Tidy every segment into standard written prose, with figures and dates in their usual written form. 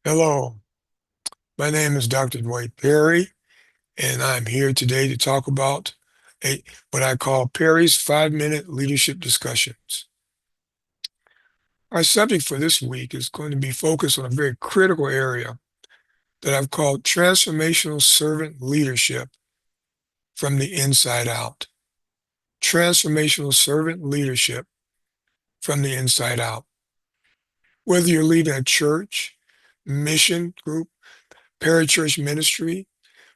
Hello, my name is Dr. Dwight Perry, and I'm here today to talk about a, what I call Perry's 5-minute leadership discussions. Our subject for this week is going to be focused on a very critical area that I've called transformational servant leadership from the inside out. Transformational servant leadership from the inside out. Whether you're leading a church, mission group, parachurch ministry,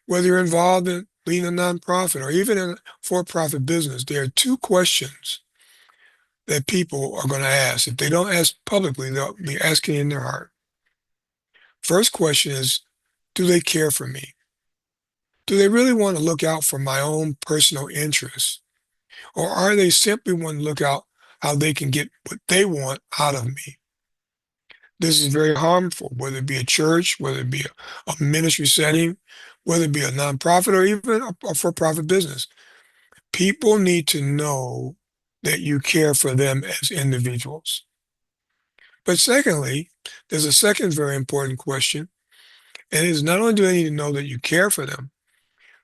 whether you're involved in leading a nonprofit or even in a for-profit business, there are two questions that people are going to ask. If they don't ask publicly, they'll be asking in their heart. First question is, do they care for me? Do they really want to look out for my own personal interests? Or are they simply want to look out how they can get what they want out of me? This is very harmful, whether it be a church, whether it be a ministry setting, whether it be a nonprofit or even a for-profit business. People need to know that you care for them as individuals. But secondly, there's a second very important question, and it is not only do they need to know that you care for them,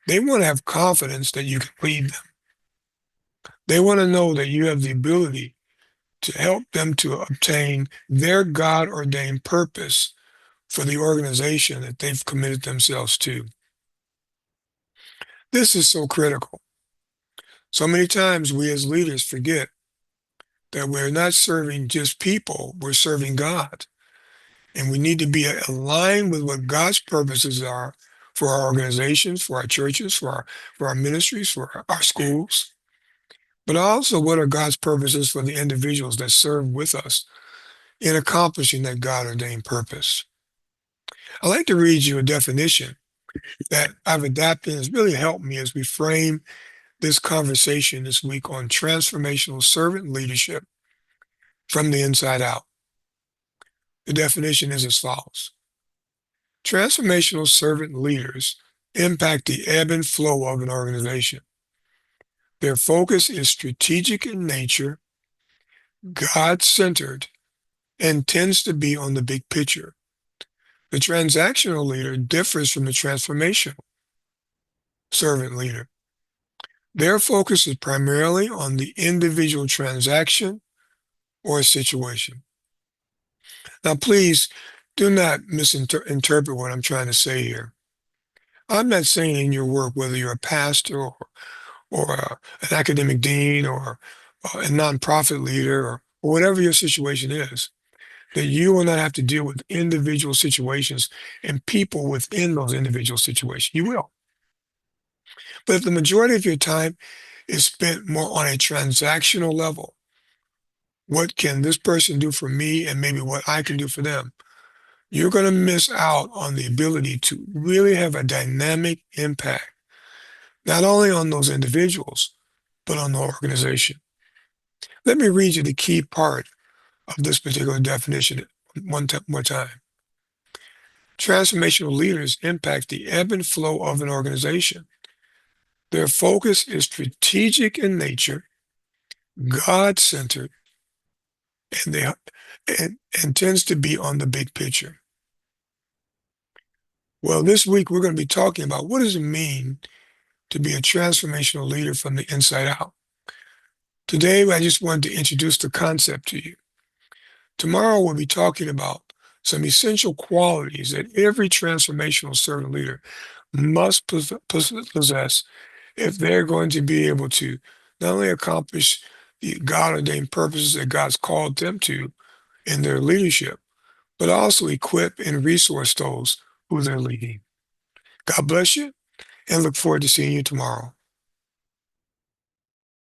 they want to have confidence that you can lead them. They want to know that you have the ability to help them to obtain their God-ordained purpose for the organization that they've committed themselves to. This is so critical. So many times we as leaders forget that we're not serving just people, we're serving God. And we need to be aligned with what God's purposes are for our organizations, for our churches, for our ministries, for our schools, but also what are God's purposes for the individuals that serve with us in accomplishing that God ordained purpose. I'd like to read you a definition that I've adapted and has really helped me as we frame this conversation this week on transformational servant leadership from the inside out. The definition is as follows. Transformational servant leaders impact the ebb and flow of an organization. Their focus is strategic in nature, God-centered, and tends to be on the big picture. The transactional leader differs from the transformational servant leader. Their focus is primarily on the individual transaction or situation. Now, please do not misinterpret what I'm trying to say here. I'm not saying in your work, whether you're a pastor or an academic dean or a nonprofit leader or whatever your situation is, that you will not have to deal with individual situations and people within those individual situations. You will. But if the majority of your time is spent more on a transactional level, what can this person do for me and maybe what I can do for them, you're going to miss out on the ability to really have a dynamic impact, not only on those individuals, but on the organization. Let me read you the key part of this particular definition one more time. Transformational leaders impact the ebb and flow of an organization. Their focus is strategic in nature, God-centered, and and tends to be on the big picture. Well, this week we're going to be talking about what does it mean to be a transformational leader from the inside out. Today, I just wanted to introduce the concept to you. Tomorrow, we'll be talking about some essential qualities that every transformational servant leader must possess if they're going to be able to not only accomplish the God-ordained purposes that God's called them to in their leadership, but also equip and resource those who they're leading. God bless you, and look forward to seeing you tomorrow.